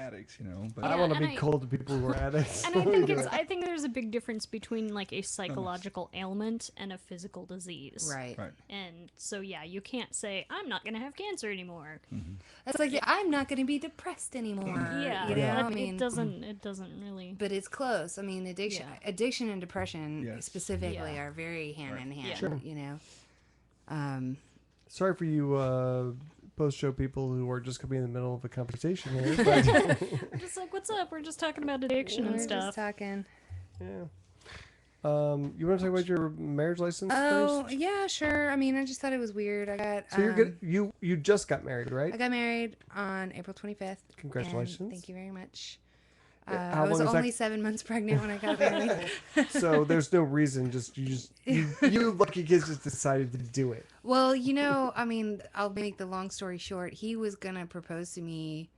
addicts, you know. But I want to be cold to people who are addicts. And I think there's a big difference between like a psychological ailment and a physical disease. Right. And so yeah, you can't say I'm not gonna have cancer anymore. That's like I'm not going to be depressed anymore. Yeah, you know? but I mean, it doesn't really. but it's close. I mean, addiction and depression specifically Yeah. are very hand in hand. Sure. You know. Sorry for you post-show people who are just coming in the middle of a conversation here. But We're just like, what's up? We're just talking about addiction and We're stuff. just talking. yeah. You want to talk about your marriage license Oh, first? yeah, sure. I mean, I just thought it was weird. I got. So you're good. You just got married, right? I got married on April 25th. Congratulations. And thank you very much. How I was long is that- only 7 months pregnant when I got married. So there's no reason. You lucky kids just decided to do it. Well, you know, I mean, I'll make the long story short. He was going to propose to me.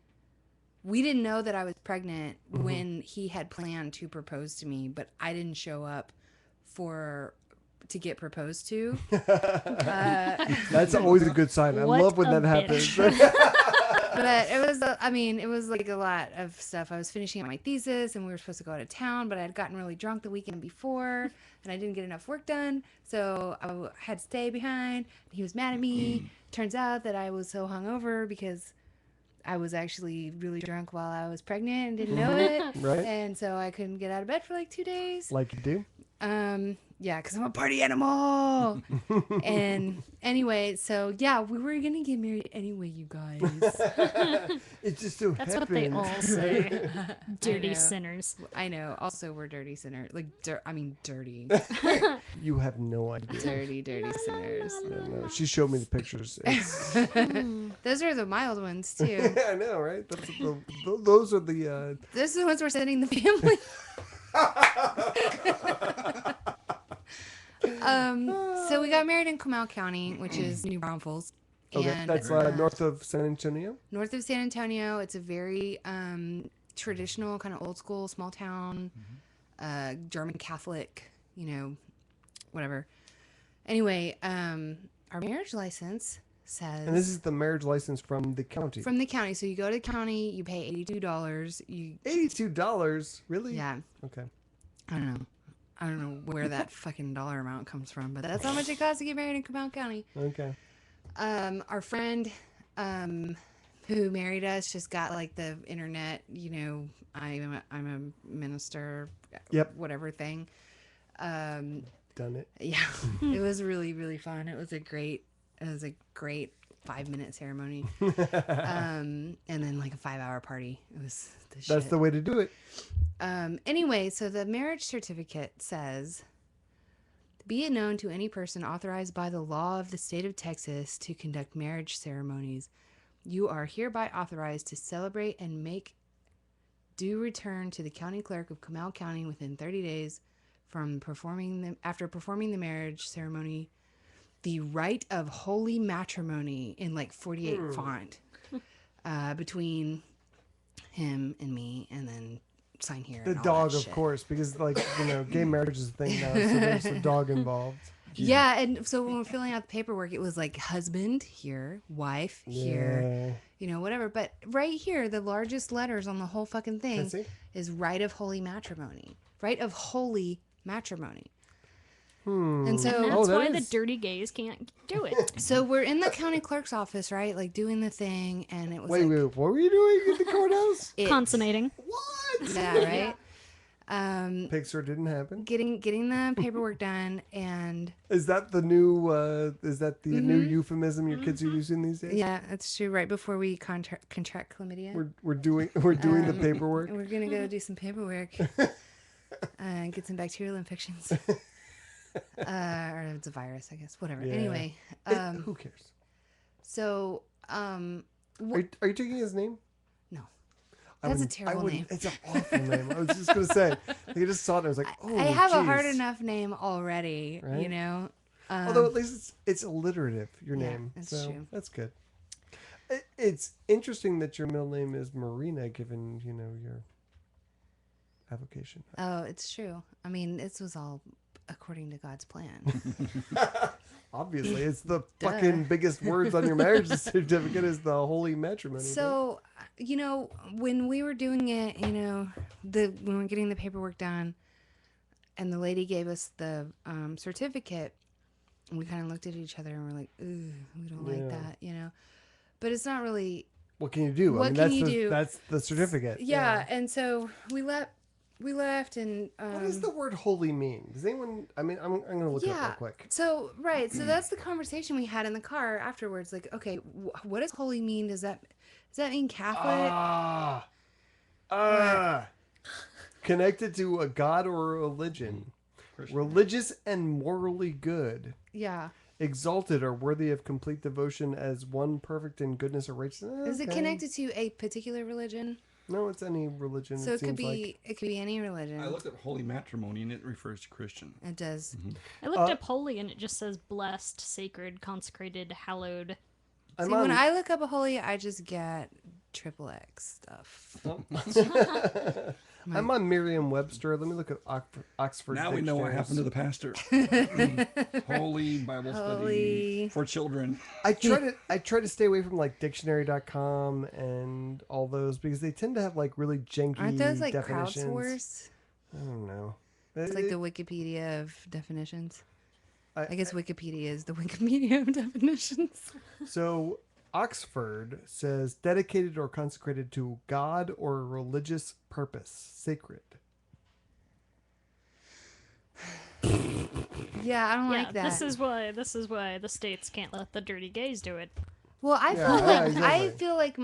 We didn't know that I was pregnant when he had planned to propose to me, but I didn't show up to get proposed to. That's always a good sign. I What love when a that happens. But it was, it was like a lot of stuff. I was finishing up my thesis and we were supposed to go out of town, but I had gotten really drunk the weekend before and I didn't get enough work done. So I had to stay behind. He was mad at me. Turns out that I was so hungover because I was actually really drunk while I was pregnant and didn't know it. Right. And so I couldn't get out of bed for like 2 days. Like you do. Yeah, because I'm a party animal. And anyway, so yeah, we were going to get married anyway, you guys. It just so That's happened. what they all say. Dirty know. sinners. I know. Also, we're dirty sinners. Like, dirty. You have no idea. dirty sinners. No. She showed me the pictures. It's... Those are the mild ones, too. I know, right? Those are the... Those are the ones we're sending the family. So we got married in Comal County, which is New Braunfels. Okay, And, that's north of San Antonio? north of San Antonio. It's a very traditional, kind of old school, small town, German Catholic, whatever. Anyway, our marriage license says... And this is the marriage license from the county? From the county. So you go to the county, you pay $82. $82? Really? Yeah. Okay. I don't know where that fucking dollar amount comes from, but that's how much it costs to get married in Comal County. Okay. Our friend who married us just got like the internet, I'm a minister, Yep. whatever thing. Done it. Yeah, it was really, really fun. It was a great 5-minute ceremony. And then like a 5-hour party. It was the shit. That's the way to do it. Anyway, so the marriage certificate says, be it known to any person authorized by the law of the state of Texas to conduct marriage ceremonies, you are hereby authorized to celebrate and make due return to the county clerk of Comal County within 30 days from after performing the marriage ceremony, the rite of holy matrimony in like 48 font between him and me, and then sign here. The and all dog, that of shit. course, because gay marriage is a thing now, so there's a dog involved. Yeah, and so when we're filling out the paperwork, it was like husband here, wife here, whatever. But right here, the largest letters on the whole fucking thing is rite of holy matrimony. Rite of holy matrimony. And so And that's why the dirty gays can't do it. So we're in the county clerk's office, right? Like doing the thing, and it was Wait, what were you doing at the courthouse? Consummating. What? Yeah, right. Picture didn't happen. Getting the paperwork done, and Is that the new new euphemism your kids are using these days? yeah, that's true. Right before we contract chlamydia, We're doing the paperwork. we're gonna go do some paperwork and get some bacterial infections. Or it's a virus, I guess. Whatever. Yeah. Anyway, Who cares? so Are you taking his name? no, that's a terrible name. It's an awful name. I was just gonna say. I just saw it. And I was like, oh, I have a geez. hard enough name already. Right? Although at least it's alliterative. Your yeah, name, that's so true. that's good. It's interesting that your middle name is Marina, given your avocation. Oh, it's true. I mean, this was all according to God's plan. Obviously, it's the Duh. fucking biggest words on your marriage certificate is the holy matrimony. So, when we were doing it, when we were getting the paperwork done, and the lady gave us the certificate, we kind of looked at each other and we're like, "Ooh, we don't like that," But it's not really. What can you do? What can you do? That's the certificate. Yeah, and so we left, and What does the word holy mean? Does anyone? I mean, I'm going to look it up real quick. So that's the conversation we had in the car afterwards. Like, okay, what does holy mean? Does that mean Catholic? Connected to a god or a religion, religious and morally good, Yeah. exalted or worthy of complete devotion as one perfect in goodness or righteousness. Is it connected to a particular religion? No, it's any religion. So it could be any religion. I looked at holy matrimony and it refers to Christian. It does. I looked up holy and it just says blessed, sacred, consecrated, hallowed. See, when I look up a holy, I just get XXX stuff. I'm on Merriam-Webster. Let me look at Oxford. Now we know what happened to the pastor. Holy Bible study for children. I try to stay away from like dictionary.com and all those because they tend to have like really janky Aren't those like definitions. crowdsourced? I don't know. It's like the Wikipedia of definitions. I guess Wikipedia is the Wikipedia of definitions. So Oxford says dedicated or consecrated to God or a religious purpose, sacred. Yeah, I don't like that. This is why the states can't let the dirty gays do it. Well, I exactly. feel like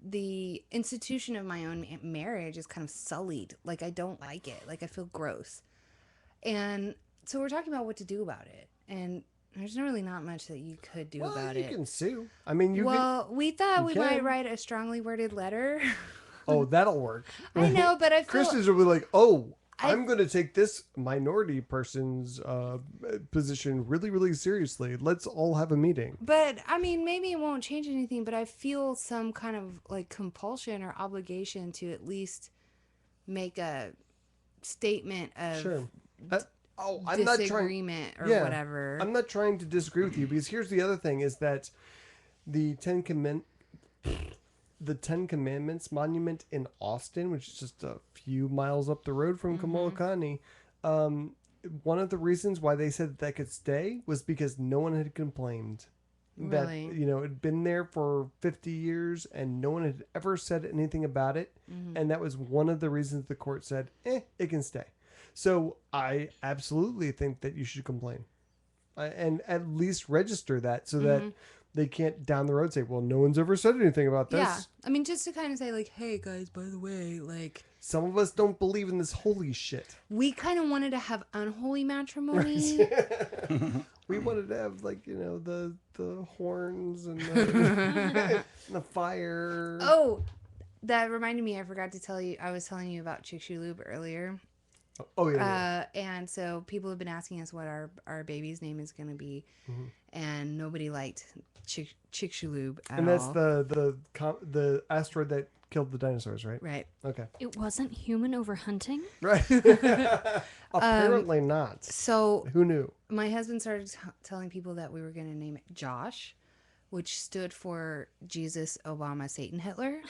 the institution of my own marriage is kind of sullied. Like I don't like it. Like I feel gross. And so we're talking about what to do about it. And there's really not much that you could do about it. You can sue. I mean, we thought we might can. write a strongly worded letter. Oh, that'll work. I know, but I feel Christians will be like, I'm going to take this minority person's position really, really seriously. Let's all have a meeting. But I mean, maybe it won't change anything, but I feel some kind of like compulsion or obligation to at least make a statement of Sure. disagreement or whatever. I'm not trying to disagree with you because here's the other thing is that the Ten Commandments monument in Austin, which is just a few miles up the road from Kamolokani, one of the reasons why they said that could stay was because no one had complained. Really? That, it had been there for 50 years and no one had ever said anything about it. And that was one of the reasons the court said, it can stay. So I absolutely think that you should complain and at least register that so that they can't down the road say, well, no one's ever said anything about this. Yeah. I mean, just to kind of say like, hey guys, by the way, like some of us don't believe in this holy shit. We kind of wanted to have unholy matrimony. We wanted to have like, the horns and the, and the fire. Oh, that reminded me. I forgot to tell you. I was telling you about Chicxulub earlier. Oh yeah. And so people have been asking us what our baby's name is going to be, and nobody liked Chicxulub at all. And that's the asteroid that killed the dinosaurs, right? Right. Okay. It wasn't human over hunting? Right. Apparently not. So who knew? My husband started telling people that we were going to name it Josh, which stood for Jesus, Obama, Satan, Hitler.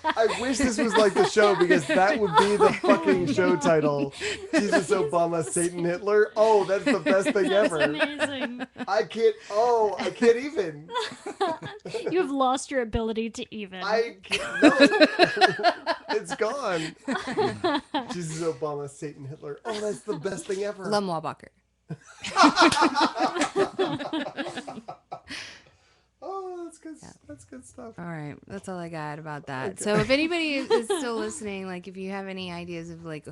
I wish this was like the show because that would be the fucking show title. Jesus, Obama, Satan, Hitler. Oh, that's the best thing ever. Amazing. I can't even. You have lost your ability to even. I can't. No. It's gone. Jesus, Obama, Satan, Hitler. Oh, that's the best thing ever. Lumwabacher. Oh, that's good. Yeah. That's good stuff. All right, that's all I got about that. Okay. So if anybody is still listening, like if you have any ideas of like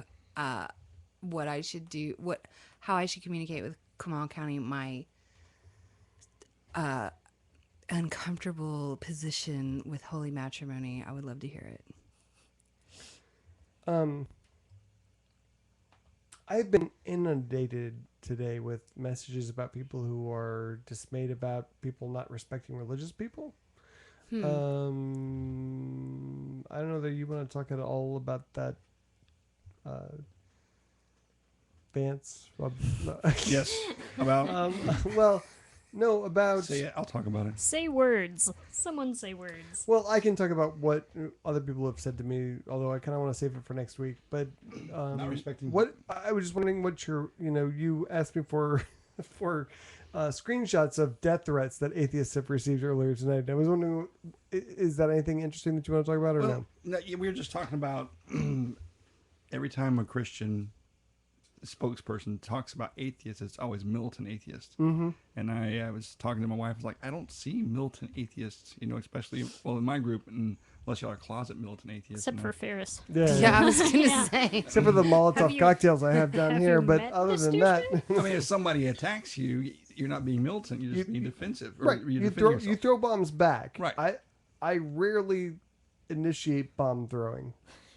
what I should do, how I should communicate with Kamal County, my uncomfortable position with holy matrimony, I would love to hear it. I've been inundated today with messages about people who are dismayed about people not respecting religious people. I don't know that you want to talk at all about that Vance. Yes. About. Well, no, about. Say it. I'll talk about it. Say words. Someone say words. Well, I can talk about what other people have said to me, although I kind of want to save it for next week. But Not respecting. what I was just wondering what you asked me for screenshots of death threats that atheists have received earlier tonight. I was wondering, is that anything interesting that you want to talk about, or no? No, we were just talking about every time a Christian spokesperson talks about atheists, it's always militant atheists. Mm-hmm. And I was talking to my wife, I was like, I don't see militant atheists, especially, in my group, unless y'all are closet militant atheists. Except for Ferris. Yeah, I was going to Yeah. say. Except for the Molotov cocktails I have down have here, you but met other than Mr. that, I mean, if somebody attacks you, you're not being militant, you're just being defensive. Or right? you defend You yourself. throw bombs back. Right. I rarely initiate bomb throwing.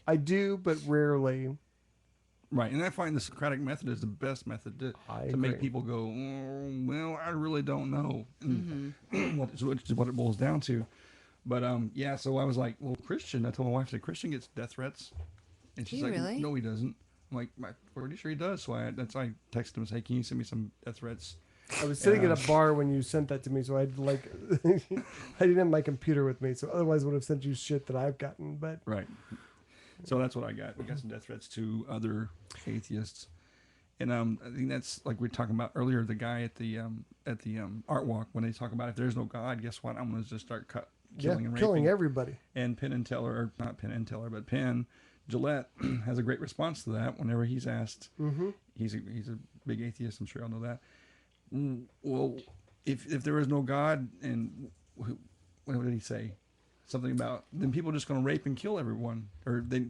I do, but rarely. Right, and I find the Socratic method is the best method to make agree. people go, well, I really don't know, and which is what it boils down to. But yeah, so I was like, well, Christian. I told my wife, I said, Christian gets death threats, and she's Do you like, really? no, he doesn't. I'm like, I'm pretty sure he does. So I texted him and say, can you send me some death threats? I was sitting at a bar when you sent that to me, so I'd like, I didn't have my computer with me, so otherwise I would have sent you shit that I've gotten. But Right. So that's what I got. We got some death threats to other atheists, and I think that's like we were talking about earlier. The guy at the art walk, when they talk about if there's no God, guess what? I'm going to just start killing and raping. killing everybody. And Penn and Teller, or not Penn and Teller, but Penn Gillette has a great response to that. Whenever he's asked, he's a big atheist. I'm sure I'll know that. Well, if there is no God, and what did he say? Something about then people are just going to rape and kill everyone, or they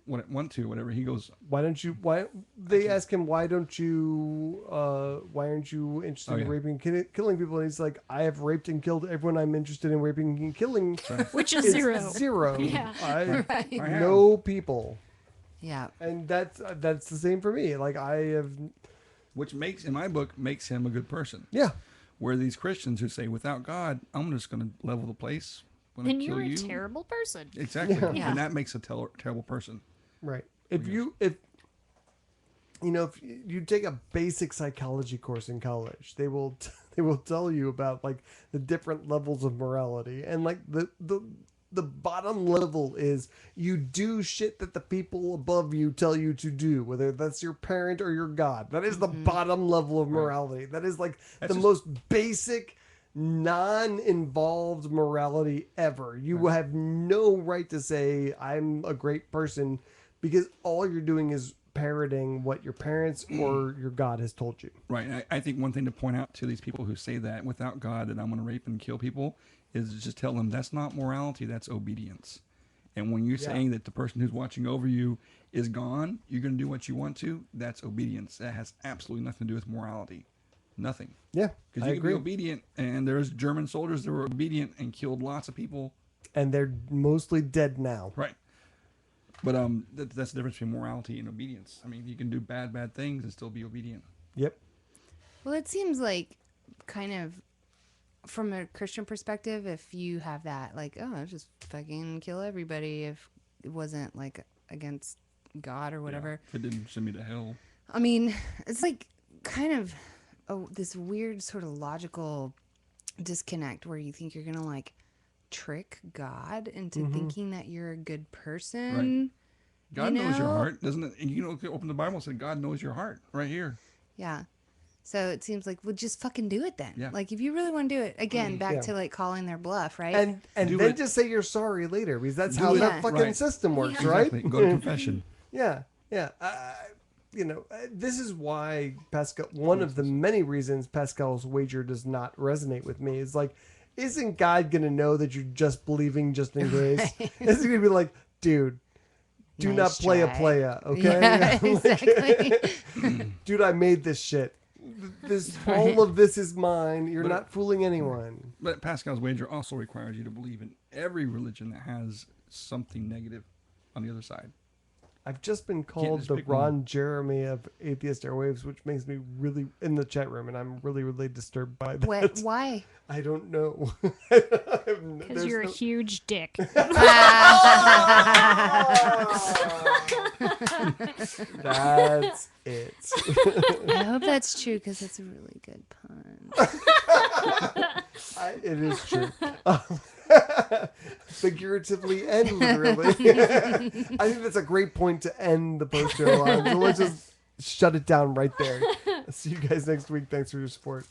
want to, whatever. He goes, Why don't you? Why they ask him? Why don't you? Why aren't you interested in raping, and killing people? And he's like, I have raped and killed everyone I'm interested in raping and killing, Which is It's zero. Zero. Yeah. Right. I have. No people, Yeah. and that's the same for me. Like I have, which makes in my book makes him a good person. yeah. Where these Christians who say, without God, I'm just going to level the place. Then you're a terrible person. Exactly, Yeah. and that makes a terrible person. Right. If you take a basic psychology course in college, they will tell you about like the different levels of morality, and like the bottom level is you do shit that the people above you tell you to do, whether that's your parent or your God. That is the bottom level of morality. That is like That's the just- most basic non-involved morality ever. You have no right to say I'm a great person, because all you're doing is parroting what your parents or your God has told you. Right. I think one thing to point out to these people who say that without God that I'm going to rape and kill people is just tell them that's not morality, that's obedience. And when you're saying that the person who's watching over you is gone, you're going to do what you want to, that's obedience. That has absolutely nothing to do with morality. Nothing. Yeah, Because I you can agree. be obedient, and there's German soldiers that were obedient and killed lots of people. And they're mostly dead now. Right. But that's the difference between morality and obedience. I mean, you can do bad things and still be obedient. Yep. Well, it seems like kind of from a Christian perspective, if you have that, like, oh, I'll just fucking kill everybody if it wasn't like against God or whatever. If it didn't send me to hell. I mean, it's like kind of this weird sort of logical disconnect where you think you're going to like trick God into thinking that you're a good person. God knows your know? heart, doesn't it? And open the Bible and say God knows your heart right here. Yeah. So it seems like, well, just fucking do it then. Yeah. Like, if you really want to do it, again, back Yeah. to like calling their bluff, right? And Do then it. just say you're sorry later, because that's Do how it. that fucking Right. system works, right? Exactly. Go to confession. Yeah, yeah. This is why Pascal. One of the many reasons Pascal's wager does not resonate with me is like, isn't God gonna know that you're just believing just in case? Is he gonna be like, dude, do Nice not play try. a playa, okay? Yeah, exactly. Dude, I made this shit. All of this is mine. You're But- not fooling anyone. But Pascal's wager also requires you to believe in every religion that has something negative on the other side. I've just been called just the pick Ron one. Jeremy of Atheist Airwaves, which makes me really in the chat room, and I'm really, really disturbed by that. What? Why? I don't know. Because you're a huge dick. That's it. I hope that's true because it's a really good pun. It is true. Figuratively and literally. I think that's a great point to end the post-show on. So let's just shut it down right there. See you guys next week. Thanks for your support.